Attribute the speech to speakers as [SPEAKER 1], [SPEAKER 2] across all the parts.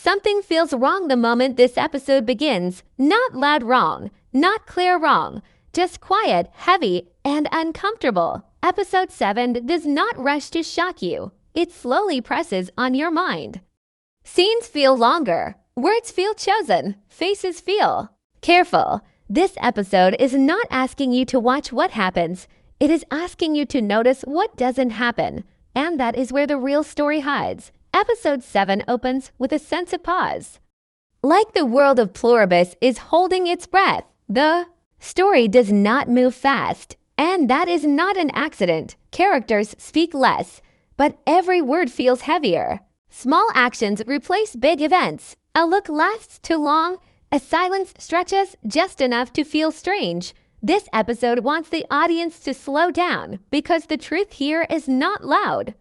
[SPEAKER 1] Something feels wrong the moment this episode begins. Not loud wrong, not clear wrong, just quiet, heavy, and uncomfortable. Episode 7 does not rush to shock you. It slowly presses on your mind. Scenes feel longer. Words feel chosen. Faces feel careful. This episode is not asking you to watch what happens. It is asking you to notice what doesn't happen. And that is where the real story hides. Episode 7 opens with a sense of pause. Like the world of Pluribus is holding its breath, the story does not move fast. And that is not an accident. Characters speak less, but every word feels heavier. Small actions replace big events. A look lasts too long. A silence stretches just enough to feel strange. This episode wants the audience to slow down because the truth here is not loud.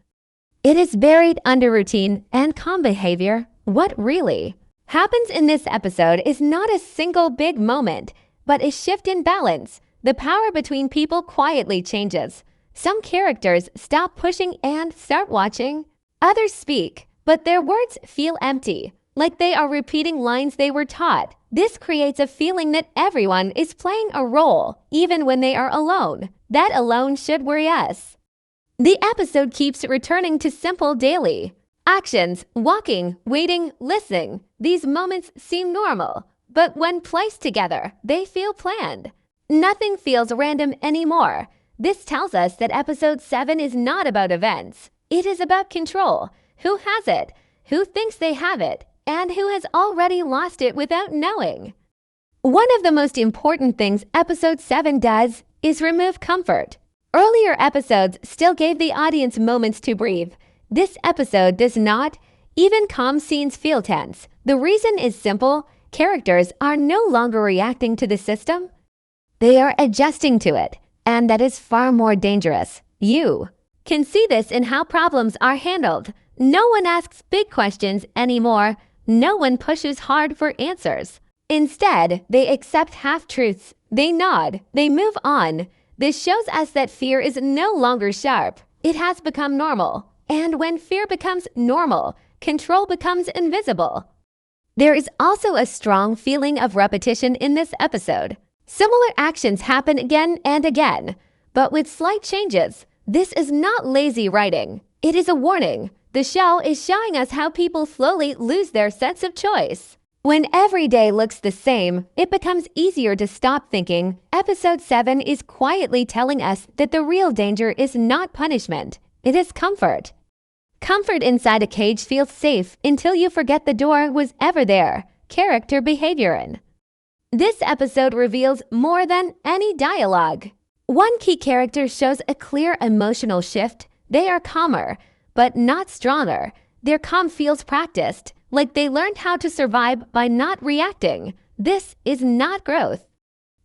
[SPEAKER 1] It is buried under routine and calm behavior. What really happens in this episode is not a single big moment, but a shift in balance. The power between people quietly changes. Some characters stop pushing and start watching. Others speak, but their words feel empty, like they are repeating lines they were taught. This creates a feeling that everyone is playing a role, even when they are alone. That alone should worry us. The episode keeps returning to simple daily actions, walking, waiting, listening. These moments seem normal, but when placed together, they feel planned. Nothing feels random anymore. This tells us that episode 7 is not about events. It is about control. Who has it? Who thinks they have it? And who has already lost it without knowing? One of the most important things episode 7 does is remove comfort. Earlier episodes still gave the audience moments to breathe. This episode does not. Even calm scenes feel tense. The reason is simple. Characters are no longer reacting to the system. They are adjusting to it. And that is far more dangerous. You can see this in how problems are handled. No one asks big questions anymore. No one pushes hard for answers. Instead, they accept half-truths. They nod. They move on. This shows us that fear is no longer sharp. It has become normal. And when fear becomes normal, control becomes invisible. There is also a strong feeling of repetition in this episode. Similar actions happen again and again, but with slight changes. This is not lazy writing. It is a warning. The show is showing us how people slowly lose their sense of choice. When every day looks the same, it becomes easier to stop thinking. Episode 7 is quietly telling us that the real danger is not punishment. It is comfort. Comfort inside a cage feels safe until you forget the door was ever there. Character behavior in this episode reveals more than any dialogue. One key character shows a clear emotional shift. They are calmer, but not stronger. Their calm feels practiced, like they learned how to survive by not reacting. This is not growth.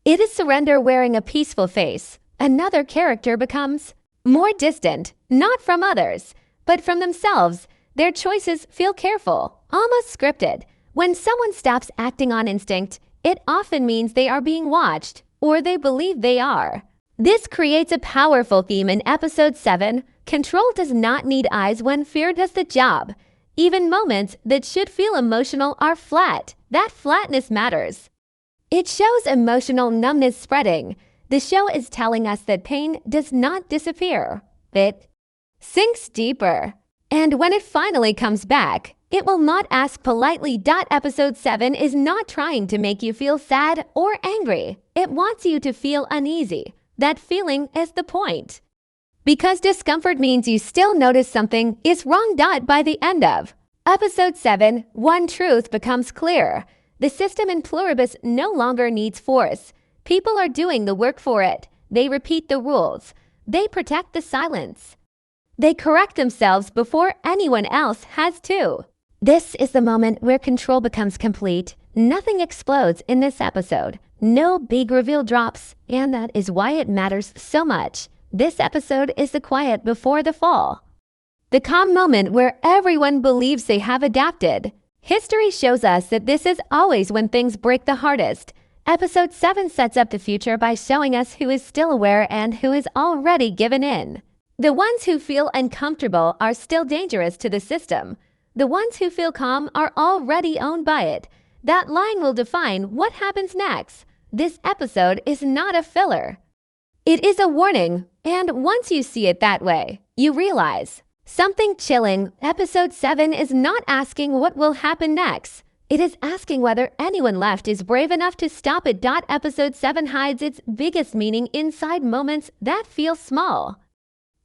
[SPEAKER 1] It is surrender wearing a peaceful face. Another character becomes more distant, not from others, but from themselves. Their choices feel careful, almost scripted. When someone stops acting on instinct, it often means they are being watched, or they believe they are. This creates a powerful theme in episode 7. Control does not need eyes when fear does the job. Even moments that should feel emotional are flat. That flatness matters. It shows emotional numbness spreading. The show is telling us that pain does not disappear. It sinks deeper. And when it finally comes back, it will not ask politely. Episode 7 is not trying to make you feel sad or angry. It wants you to feel uneasy. That feeling is the point. Because discomfort means you still notice something is wrong. By the end of episode 7, one truth becomes clear. The system in Pluribus no longer needs force. People are doing the work for it. They repeat the rules. They protect the silence. They correct themselves before anyone else has to. This is the moment where control becomes complete. Nothing explodes in this episode. No big reveal drops, and that is why it matters so much. This episode is the quiet before the fall. The calm moment where everyone believes they have adapted. History shows us that this is always when things break the hardest. Episode 7 sets up the future by showing us who is still aware and who is already given in. The ones who feel uncomfortable are still dangerous to the system. The ones who feel calm are already owned by it. That line will define what happens next. This episode is not a filler. It is a warning, and once you see it that way, you realize something chilling. Episode 7 is not asking what will happen next. It is asking whether anyone left is brave enough to stop it. Episode 7 hides its biggest meaning inside moments that feel small.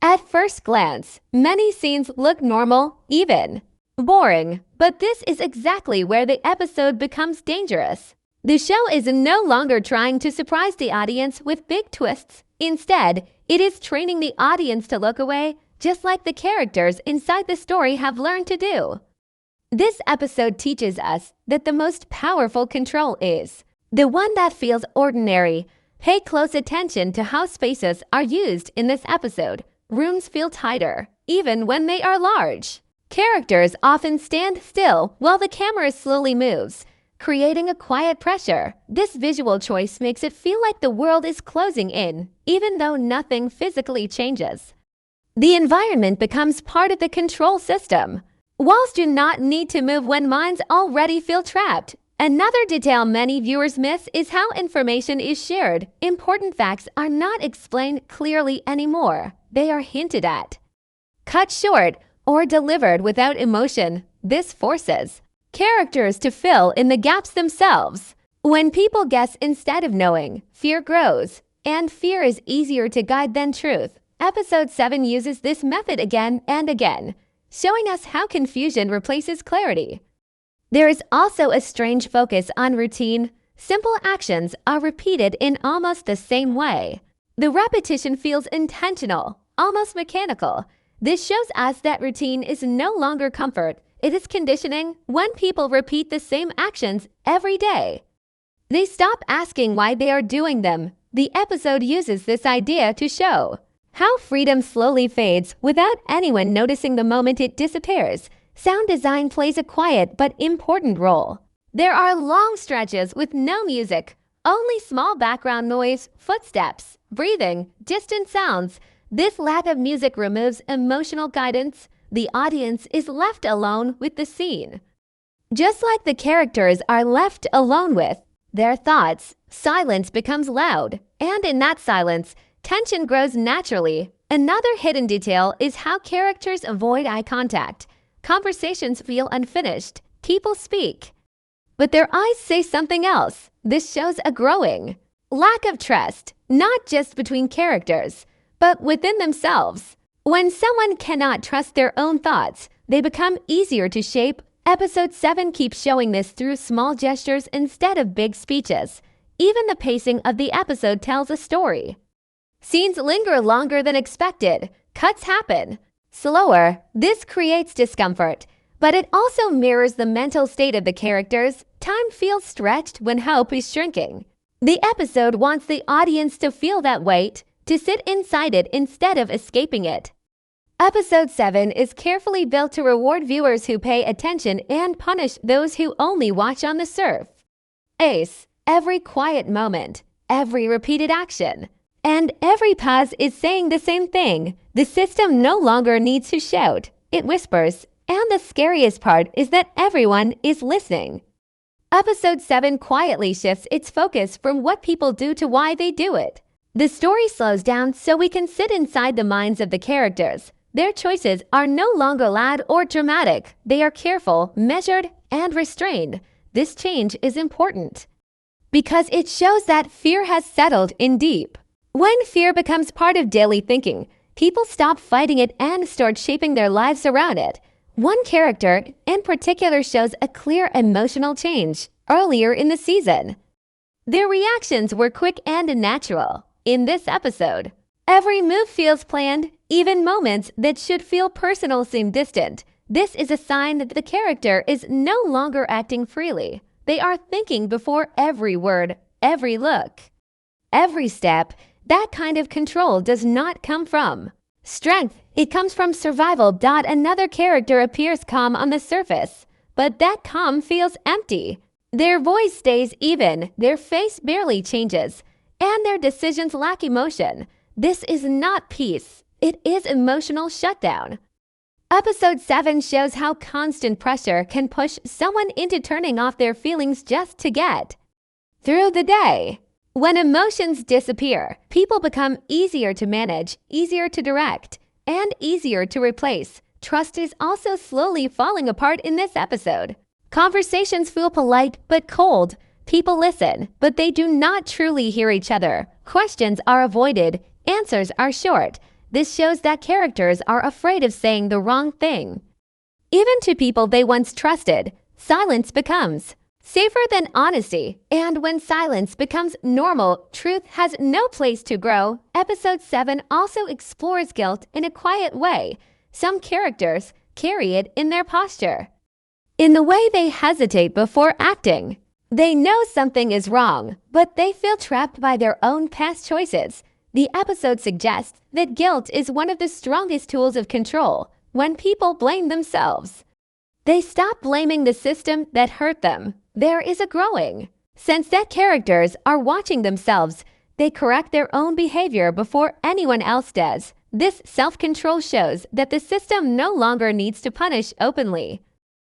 [SPEAKER 1] At first glance, many scenes look normal, even boring, but this is exactly where the episode becomes dangerous. The show is no longer trying to surprise the audience with big twists. Instead, it is training the audience to look away, just like the characters inside the story have learned to do. This episode teaches us that the most powerful control is the one that feels ordinary. Pay close attention to how spaces are used in this episode. Rooms feel tighter, even when they are large. Characters often stand still while the camera slowly moves, creating a quiet pressure. This visual choice makes it feel like the world is closing in, even though nothing physically changes. The environment becomes part of the control system. Walls do not need to move when minds already feel trapped. Another detail many viewers miss is how information is shared. Important facts are not explained clearly anymore. They are hinted at, cut short, or delivered without emotion. This forces characters to fill in the gaps themselves. When people guess instead of knowing, fear grows, and fear is easier to guide than truth. Episode 7 uses this method again and again, showing us how confusion replaces clarity. There is also a strange focus on routine. Simple actions are repeated in almost the same way. The repetition feels intentional, almost mechanical. This shows us that routine is no longer comfort. It is conditioning. When people repeat the same actions every day, they stop asking why they are doing them. The episode uses this idea to show how freedom slowly fades without anyone noticing the moment it disappears. Sound design plays a quiet but important role. There are long stretches with no music, only small background noise, footsteps, breathing, distant sounds. This lack of music removes emotional guidance. The audience is left alone with the scene. Just like the characters are left alone with their thoughts, silence becomes loud, and in that silence, tension grows naturally. Another hidden detail is how characters avoid eye contact. Conversations feel unfinished. People speak, but their eyes say something else. This shows a growing lack of trust, not just between characters, but within themselves. When someone cannot trust their own thoughts, they become easier to shape. Episode 7 keeps showing this through small gestures instead of big speeches. Even the pacing of the episode tells a story. Scenes linger longer than expected. Cuts happen slower. This creates discomfort, but it also mirrors the mental state of the characters. Time feels stretched when hope is shrinking. The episode wants the audience to feel that weight, to sit inside it instead of escaping it. Episode 7 is carefully built to reward viewers who pay attention and punish those who only watch on the surface. Every quiet moment, every repeated action, and every pause is saying the same thing. The system no longer needs to shout. It whispers, and the scariest part is that everyone is listening. Episode 7 quietly shifts its focus from what people do to why they do it. The story slows down so we can sit inside the minds of the characters. Their choices are no longer loud or dramatic. They are careful, measured, and restrained. This change is important because it shows that fear has settled in deep. When fear becomes part of daily thinking, people stop fighting it and start shaping their lives around it. One character in particular shows a clear emotional change earlier in the season. Their reactions were quick and natural. In this episode, every move feels planned. Even moments that should feel personal seem distant. This is a sign that the character is no longer acting freely. They are thinking before every word, every look, every step. That kind of control does not come from strength. It comes from survival. Another character appears calm on the surface, but that calm feels empty. Their voice stays even, their face barely changes, and their decisions lack emotion. This is not peace. It is emotional shutdown. Episode 7 shows how constant pressure can push someone into turning off their feelings just to get through the day. When emotions disappear, people become easier to manage, easier to direct, and easier to replace. Trust is also slowly falling apart in this episode. Conversations feel polite but cold. People listen, but they do not truly hear each other. Questions are avoided, answers are short. This shows that characters are afraid of saying the wrong thing. Even to people they once trusted, silence becomes safer than honesty. And when silence becomes normal, truth has no place to grow. Episode 7 also explores guilt in a quiet way. Some characters carry it in their posture, in the way they hesitate before acting. They know something is wrong, but they feel trapped by their own past choices. The episode suggests that guilt is one of the strongest tools of control. When people blame themselves, they stop blaming the system that hurt them. There is a growing sense that characters are watching themselves. They correct their own behavior before anyone else does. This self-control shows that the system no longer needs to punish openly.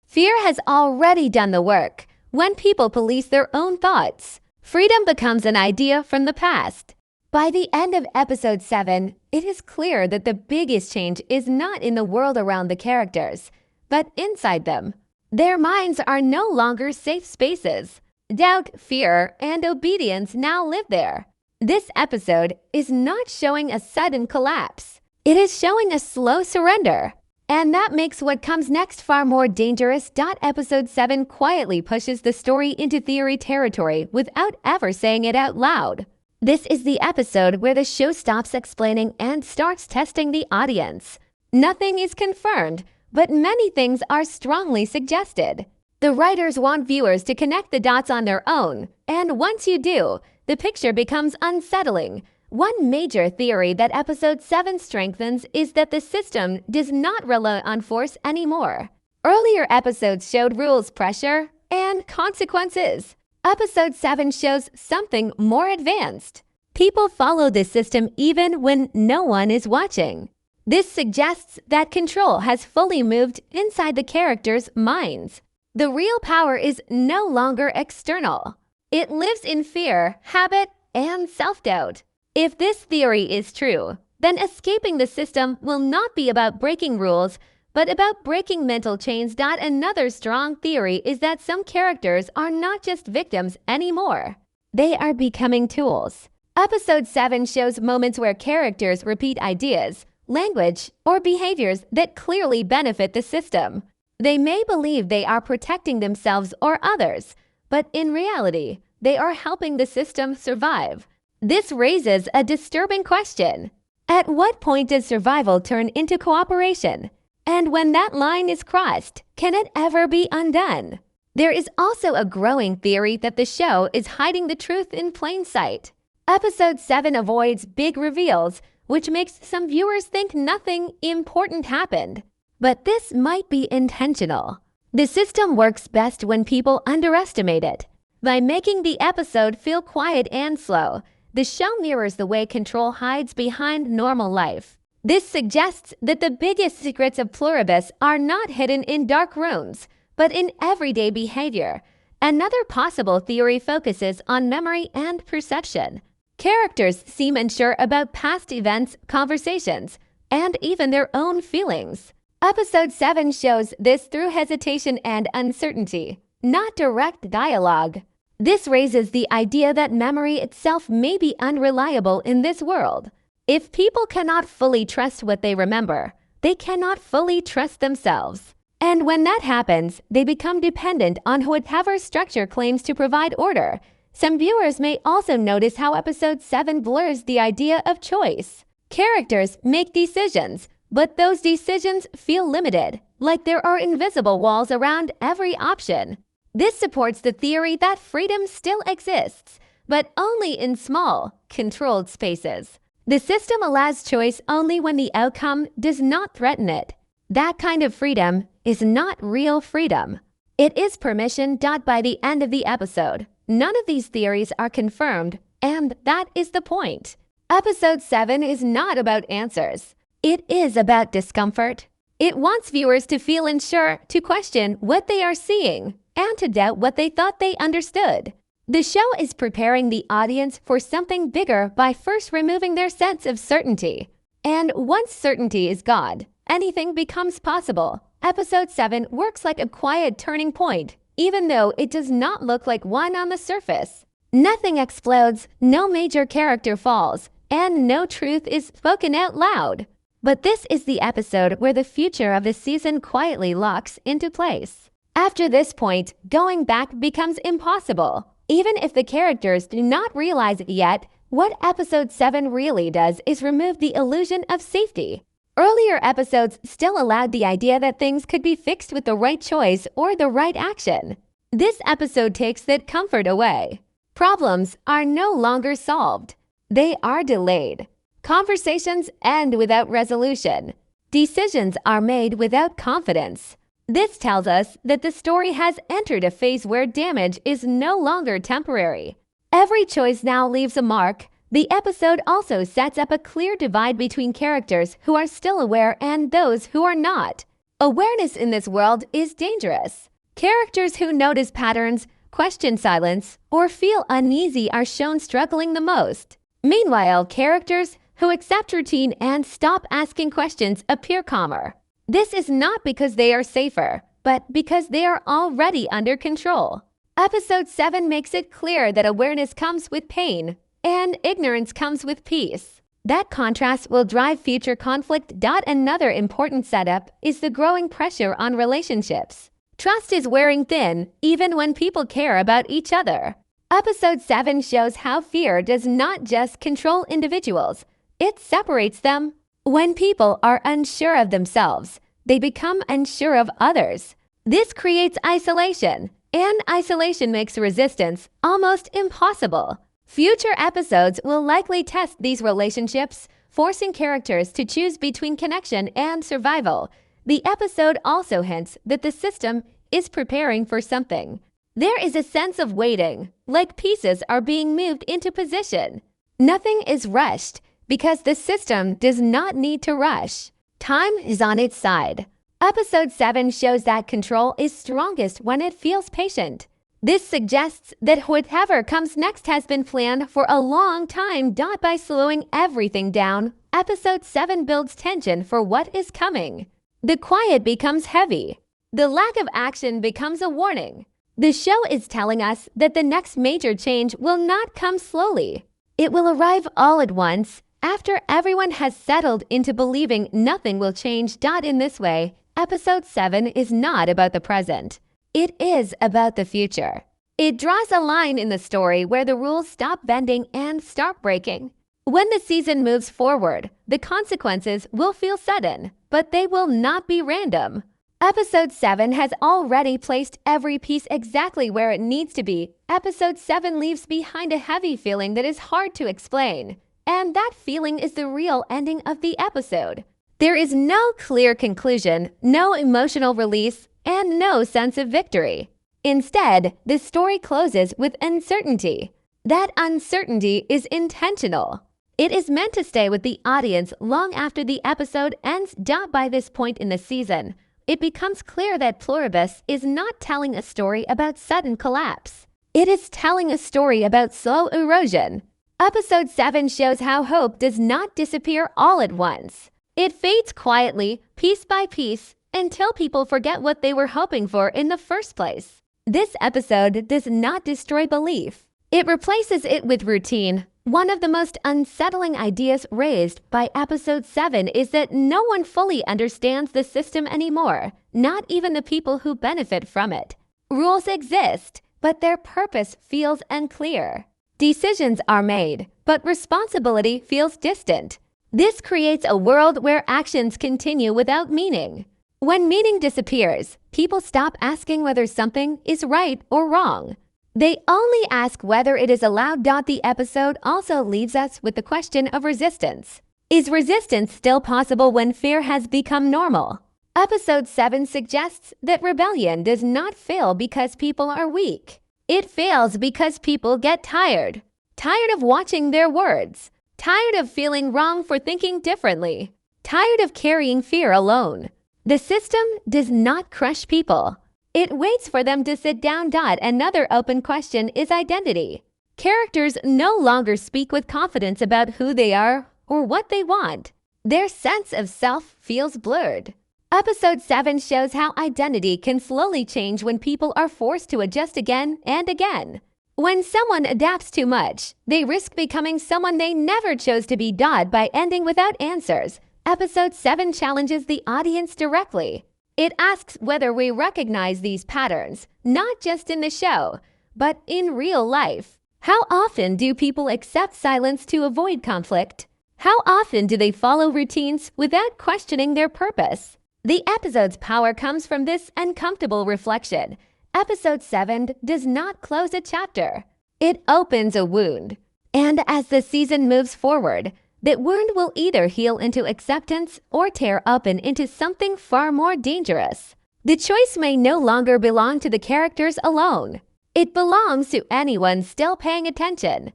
[SPEAKER 1] Fear has already done the work. When people police their own thoughts, freedom becomes an idea from the past. By the end of episode 7, it is clear that the biggest change is not in the world around the characters, but inside them. Their minds are no longer safe spaces. Doubt, fear, and obedience now live there. This episode is not showing a sudden collapse. It is showing a slow surrender. And that makes what comes next far more dangerous. Episode 7 quietly pushes the story into theory territory without ever saying it out loud. This is the episode where the show stops explaining and starts testing the audience. Nothing is confirmed, but many things are strongly suggested. The writers want viewers to connect the dots on their own, and once you do, the picture becomes unsettling. One major theory that episode 7 strengthens is that the system does not rely on force anymore. Earlier episodes showed rules, pressure, and consequences. Episode 7 shows something more advanced. People follow this system even when no one is watching. This suggests that control has fully moved inside the characters' minds. The real power is no longer external. It lives in fear, habit, and self-doubt. If this theory is true, then escaping the system will not be about breaking rules, but about breaking mental chains. Another strong theory is that some characters are not just victims anymore. They are becoming tools. Episode 7 shows moments where characters repeat ideas, language, or behaviors that clearly benefit the system. They may believe they are protecting themselves or others, but in reality, they are helping the system survive. This raises a disturbing question. At what point does survival turn into cooperation? And when that line is crossed, can it ever be undone? There is also a growing theory that the show is hiding the truth in plain sight. Episode 7 avoids big reveals, which makes some viewers think nothing important happened. But this might be intentional. The system works best when people underestimate it. By making the episode feel quiet and slow, the show mirrors the way control hides behind normal life. This suggests that the biggest secrets of Pluribus are not hidden in dark rooms, but in everyday behavior. Another possible theory focuses on memory and perception. Characters seem unsure about past events, conversations, and even their own feelings. Episode 7 shows this through hesitation and uncertainty, not direct dialogue. This raises the idea that memory itself may be unreliable in this world. If people cannot fully trust what they remember, they cannot fully trust themselves. And when that happens, they become dependent on whatever structure claims to provide order. Some viewers may also notice how episode 7 blurs the idea of choice. Characters make decisions, but those decisions feel limited, like there are invisible walls around every option. This supports the theory that freedom still exists, but only in small, controlled spaces. The system allows choice only when the outcome does not threaten it. That kind of freedom is not real freedom. It is permission. By the end of the episode, none of these theories are confirmed, and that is the point. Episode 7 is not about answers. It is about discomfort. It wants viewers to feel unsure, to question what they are seeing, and to doubt what they thought they understood. The show is preparing the audience for something bigger by first removing their sense of certainty. And once certainty is gone, anything becomes possible. Episode 7 works like a quiet turning point, even though it does not look like one on the surface. Nothing explodes, no major character falls, and no truth is spoken out loud. But this is the episode where the future of the season quietly locks into place. After this point, going back becomes impossible. Even if the characters do not realize it yet, what Episode 7 really does is remove the illusion of safety. Earlier episodes still allowed the idea that things could be fixed with the right choice or the right action. This episode takes that comfort away. Problems are no longer solved. They are delayed. Conversations end without resolution. Decisions are made without confidence. This tells us that the story has entered a phase where damage is no longer temporary. Every choice now leaves a mark. The episode also sets up a clear divide between characters who are still aware and those who are not. Awareness in this world is dangerous. Characters who notice patterns, question silence, or feel uneasy are shown struggling the most. Meanwhile, characters who accept routine and stop asking questions appear calmer. This is not because they are safer, but because they are already under control. Episode 7 makes it clear that awareness comes with pain, and ignorance comes with peace. That contrast will drive future conflict. Another important setup is the growing pressure on relationships. Trust is wearing thin, even when people care about each other. Episode 7 shows how fear does not just control individuals, it separates them. When people are unsure of themselves, they become unsure of others. This creates isolation, and isolation makes resistance almost impossible. Future episodes will likely test these relationships, forcing characters to choose between connection and survival. The episode also hints that the system is preparing for something. There is a sense of waiting, like pieces are being moved into position. Nothing is rushed, because the system does not need to rush. Time is on its side. Episode 7 shows that control is strongest when it feels patient. This suggests that whatever comes next has been planned for a long time. By slowing everything down, Episode 7 builds tension for what is coming. The quiet becomes heavy. The lack of action becomes a warning. The show is telling us that the next major change will not come slowly. It will arrive all at once, after everyone has settled into believing nothing will change. In this way, Episode 7 is not about the present. It is about the future. It draws a line in the story where the rules stop bending and start breaking. When the season moves forward, the consequences will feel sudden, but they will not be random. Episode 7 has already placed every piece exactly where it needs to be. Episode 7 leaves behind a heavy feeling that is hard to explain. And that feeling is the real ending of the episode. There is no clear conclusion, no emotional release, and no sense of victory. Instead, the story closes with uncertainty. That uncertainty is intentional. It is meant to stay with the audience long after the episode ends. By this point in the season, it becomes clear that Pluribus is not telling a story about sudden collapse. It is telling a story about slow erosion. Episode 7 shows how hope does not disappear all at once. It fades quietly, piece by piece, until people forget what they were hoping for in the first place. This episode does not destroy belief. It replaces it with routine. One of the most unsettling ideas raised by Episode 7 is that no one fully understands the system anymore, not even the people who benefit from it. Rules exist, but their purpose feels unclear. Decisions are made, but responsibility feels distant. This creates a world where actions continue without meaning. When meaning disappears, people stop asking whether something is right or wrong. They only ask whether it is allowed. The episode also leaves us with the question of resistance. Is resistance still possible when fear has become normal? Episode 7 suggests that rebellion does not fail because people are weak. It fails because people get tired. Tired of watching their words. Tired of feeling wrong for thinking differently. Tired of carrying fear alone. The system does not crush people. It waits for them to sit down. Another open question is identity. Characters no longer speak with confidence about who they are or what they want. Their sense of self feels blurred. Episode 7 shows how identity can slowly change when people are forced to adjust again and again. When someone adapts too much, they risk becoming someone they never chose to be. By ending without answers, Episode 7 challenges the audience directly. It asks whether we recognize these patterns, not just in the show, but in real life. How often do people accept silence to avoid conflict? How often do they follow routines without questioning their purpose? The episode's power comes from this uncomfortable reflection. Episode 7 does not close a chapter. It opens a wound. And as the season moves forward, that wound will either heal into acceptance or tear open into something far more dangerous. The choice may no longer belong to the characters alone. It belongs to anyone still paying attention.